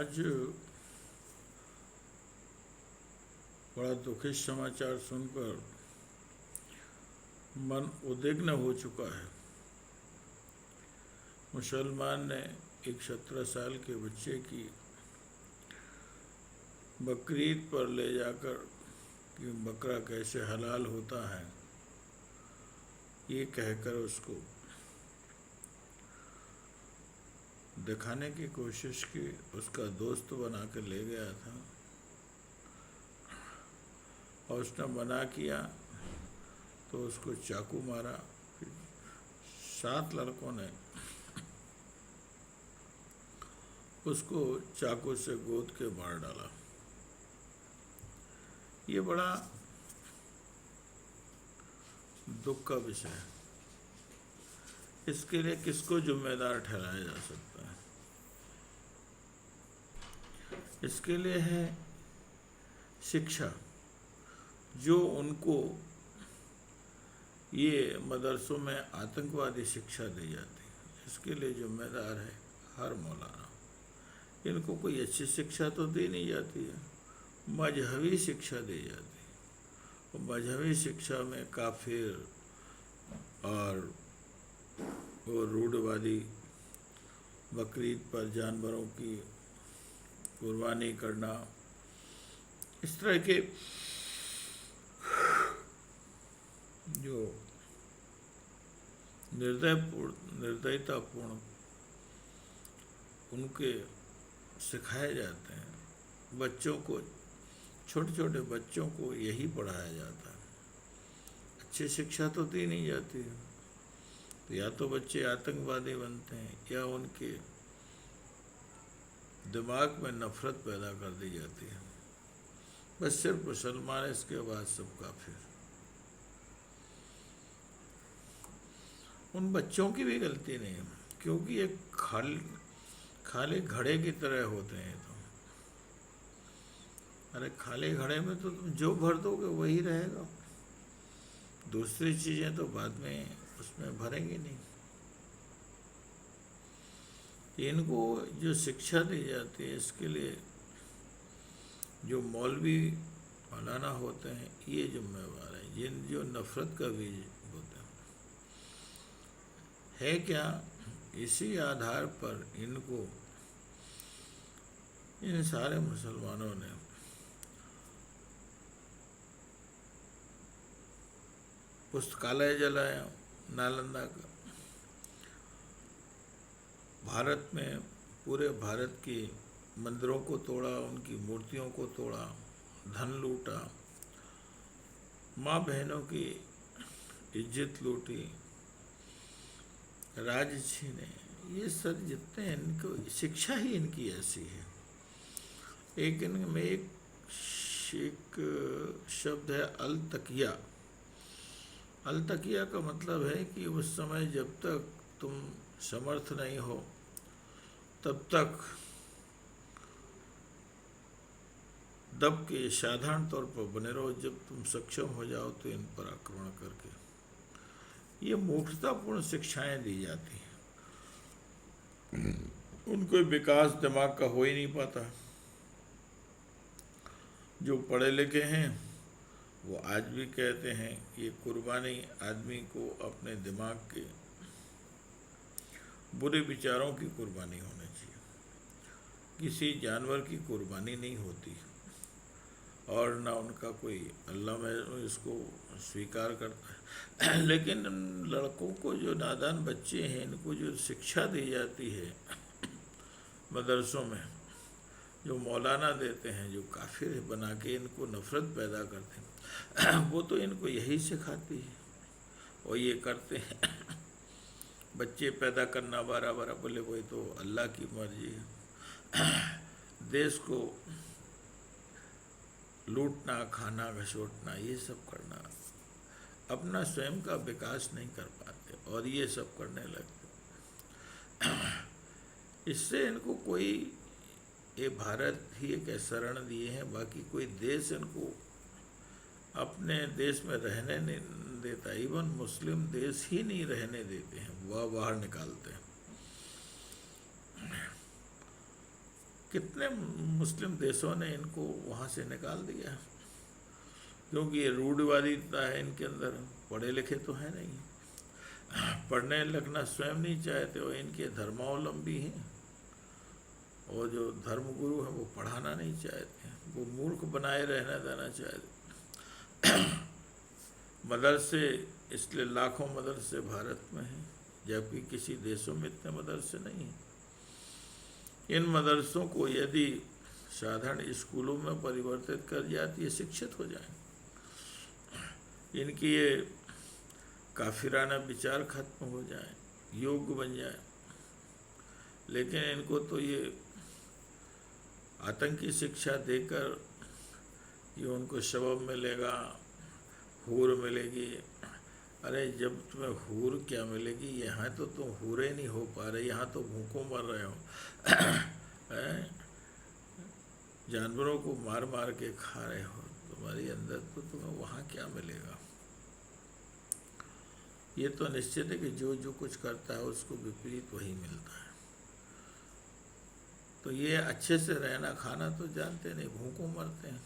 आज बड़ा दुखद समाचार सुनकर मन उद्विग्न हो चुका है। मुसलमान ने एक 17 साल के बच्चे की बकरीद पर ले जाकर कि बकरा कैसे हलाल होता है ये कहकर उसको दिखाने की कोशिश की। उसका दोस्त बना के ले गया था और उसने मना किया तो उसको चाकू मारा। फिर 7 लड़कों ने उसको चाकू से गोद के मार डाला। ये बड़ा दुख का विषय है। इसके लिए किसको जिम्मेदार ठहराया जा सकता है? इसके लिए है शिक्षा, जो उनको ये मदरसों में आतंकवादी शिक्षा दी जाती है। इसके लिए जिम्मेदार है हर मौलाना। इनको कोई अच्छी शिक्षा तो दी नहीं जाती है, मजहबी शिक्षा दी जाती है। और मजहबी शिक्षा में काफिर और वो रूढ़वादी बकरीद पर जानवरों की कुर्बानी करना, इस तरह के जो निर्दयतापूर्ण उनके सिखाए जाते हैं। बच्चों को, छोटे छोटे बच्चों को यही पढ़ाया जाता है। अच्छी शिक्षा तो दी नहीं जाती है। तो या तो बच्चे आतंकवादी बनते हैं या उनके दिमाग में नफरत पैदा कर दी जाती है। बस सिर्फ मुसलमान, इसके बाद सब काफिर। उन बच्चों की भी गलती नहीं है, क्योंकि ये खाली घड़े की तरह होते हैं। तो अरे खाली घड़े में तो तुम जो भर दोगे वही रहेगा, दूसरी चीजें तो बाद में उसमें भरेंगे नहीं। इनको जो शिक्षा दी जाती है, इसके लिए जो मौलवी मौलाना होते हैं ये जिम्मेवार है, जिन जो नफरत का बीज होता है क्या। इसी आधार पर इनको, इन सारे मुसलमानों ने पुस्तकालय जलाया नालंदा का। भारत में, पूरे भारत की मंदिरों को तोड़ा, उनकी मूर्तियों को तोड़ा, धन लूटा, माँ बहनों की इज्जत लूटी, राज छीने। ये सब जितने इनको शिक्षा ही इनकी ऐसी है। एक इनमें एक शब्द है अल तकिया। अल तकिया का मतलब है कि उस समय जब तक तुम समर्थ नहीं हो तब तक दब के साधारण तौर पर बने रहो। जब तुम सक्षम हो जाओ तो इन पर आक्रमण करके, ये मूर्खतापूर्ण शिक्षाएं दी जाती हैं। उनको विकास दिमाग का हो ही नहीं पाता। जो पढ़े लिखे हैं वो आज भी कहते हैं ये कुर्बानी आदमी को अपने दिमाग के बुरे विचारों की कुर्बानी होनी चाहिए। किसी जानवर की कुर्बानी नहीं होती और ना उनका कोई अल्लाह में इसको स्वीकार करता है। लेकिन लड़कों को, जो नादान बच्चे हैं, इनको जो शिक्षा दी जाती है मदरसों में, जो मौलाना देते हैं, जो काफिर बना के इनको नफरत पैदा करते हैं, वो तो इनको यही सिखाती है और ये करते हैं। बच्चे पैदा करना बराबर, बोले वही तो अल्लाह की मर्जी है। देश को लूटना, खाना, घसोटना, ये सब करना, अपना स्वयं का विकास नहीं कर पाते और ये सब करने लगते। इससे इनको कोई, ये भारत ही एक शरण दिए हैं, बाकी कोई देश इनको अपने देश में रहने नहीं देता। इवन मुस्लिम देश ही नहीं रहने देते हैं, वह बाहर निकालते हैं। कितने मुस्लिम देशों ने इनको वहाँ से निकाल दिया, क्योंकि ये रूढ़िवादिता है इनके अंदर, पढ़े लिखे तो है नहीं, पढ़ने लिखना स्वयं नहीं चाहते, और इनके धर्मावलंबी हैं, और जो धर्मगुरु हैं वो पढ़ाना नहीं चाहते, वो मूर्ख बनाए रहना देना चाहते। मदरसे, इसलिए लाखों मदरसे भारत में हैं, जबकि किसी देशों में इतने मदरसे नहीं हैं। इन मदरसों को यदि साधारण स्कूलों में परिवर्तित कर जाती, ये शिक्षित हो जाएं, इनकी ये काफिराना विचार खत्म हो जाए, योग्य बन जाए, लेकिन इनको तो ये आतंकी शिक्षा देकर ये उनको सबब मिलेगा, हूर मिलेगी। अरे जब तुम्हें हूर क्या मिलेगी, यहाँ तो तुम हूरे नहीं हो पा रहे, यहाँ तो भूखों मर रहे हो। जानवरों को मार मार के खा रहे हो, तुम्हारे अंदर तो तुम्हें वहाँ क्या मिलेगा। ये तो निश्चित है कि जो जो कुछ करता है उसको विपरीत वही मिलता है। तो ये अच्छे से रहना खाना तो जानते नहीं, भूखों मरते हैं।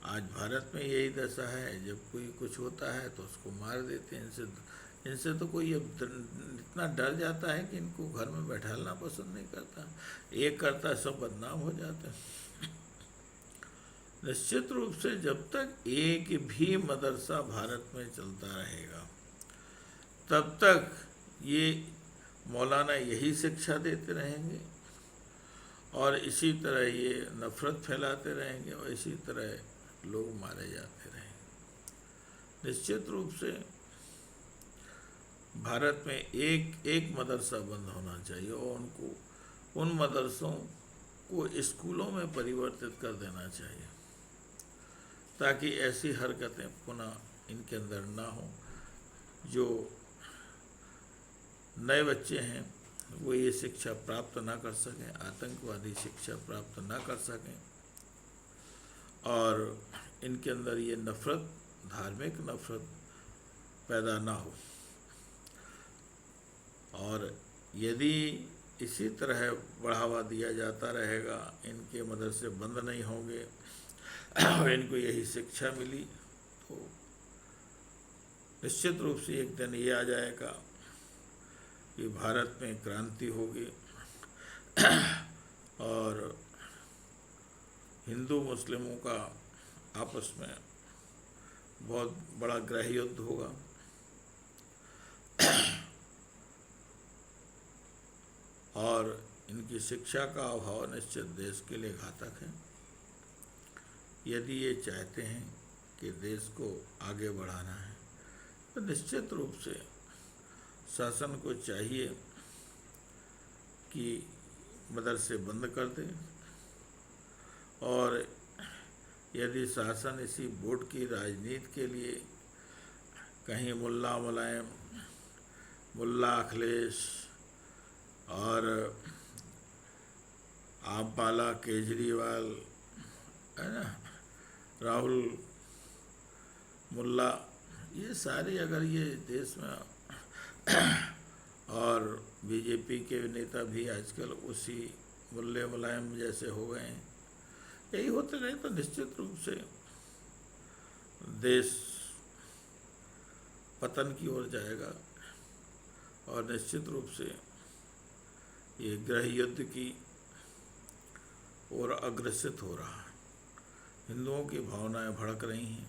आज भारत में यही दशा है, जब कोई कुछ होता है तो उसको मार देते हैं। इनसे तो कोई अब इतना डर जाता है कि इनको घर में बैठाना पसंद नहीं करता, एक करता सब बदनाम हो जाते हैं। निश्चित रूप से जब तक एक भी मदरसा भारत में चलता रहेगा, तब तक ये मौलाना यही शिक्षा देते रहेंगे, और इसी तरह ये नफरत फैलाते रहेंगे, और इसी तरह लोग मारे जाते रहेंगे। निश्चित रूप से भारत में एक एक मदरसा बंद होना चाहिए, और उनको उन मदरसों को स्कूलों में परिवर्तित कर देना चाहिए, ताकि ऐसी हरकतें पुनः इनके अंदर ना हो। जो नए बच्चे हैं वो ये शिक्षा प्राप्त ना कर सकें, आतंकवादी शिक्षा प्राप्त ना कर सकें, और इनके अंदर ये नफरत, धार्मिक नफरत पैदा ना हो। और यदि इसी तरह बढ़ावा दिया जाता रहेगा, इनके मदरसे बंद नहीं होंगे, इनको यही शिक्षा मिली, तो निश्चित रूप से एक दिन ये आ जाएगा कि भारत में क्रांति होगी, और हिंदू मुस्लिमों का आपस में बहुत बड़ा गृह युद्ध होगा। और इनकी शिक्षा का अभाव निश्चित देश के लिए घातक है। यदि ये चाहते हैं कि देश को आगे बढ़ाना है, तो निश्चित रूप से शासन को चाहिए कि मदरसे बंद कर दे, और यदि शासन इसी वोट की राजनीति के लिए कहीं मुल्ला मुलायम, मुल्ला अखिलेश और आप वाला केजरीवाल, है ना, राहुल मुल्ला, ये सारे अगर ये देश में, और बीजेपी के नेता भी आजकल उसी मुल्ले मुलायम जैसे हो गए हैं, यही होते रहे तो निश्चित रूप से देश पतन की ओर जाएगा, और निश्चित रूप से ये गृह युद्ध की ओर अग्रसित हो रहा है। हिंदुओं की भावनाएं भड़क रही हैं,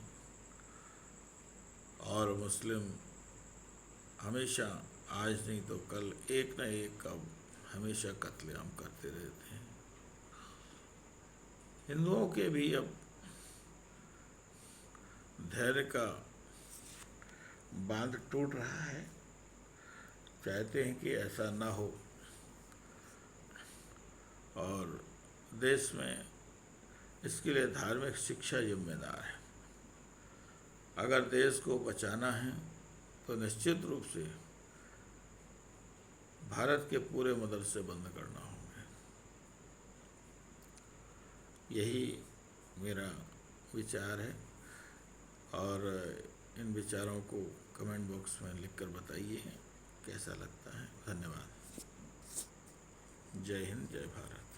और मुस्लिम हमेशा, आज नहीं तो कल, एक न एक का हमेशा कत्लेआम करते रहते हैं। हिंदुओं के भी अब धैर्य का बांध टूट रहा है, चाहते हैं कि ऐसा ना हो, और देश में इसके लिए धार्मिक शिक्षा जिम्मेदार है। अगर देश को बचाना है तो निश्चित रूप से भारत के पूरे मदरसे बंद करना होंगे। यही मेरा विचार है, और इन विचारों को कमेंट बॉक्स में लिखकर बताइए कैसा लगता है। धन्यवाद। जय हिंद, जय भारत।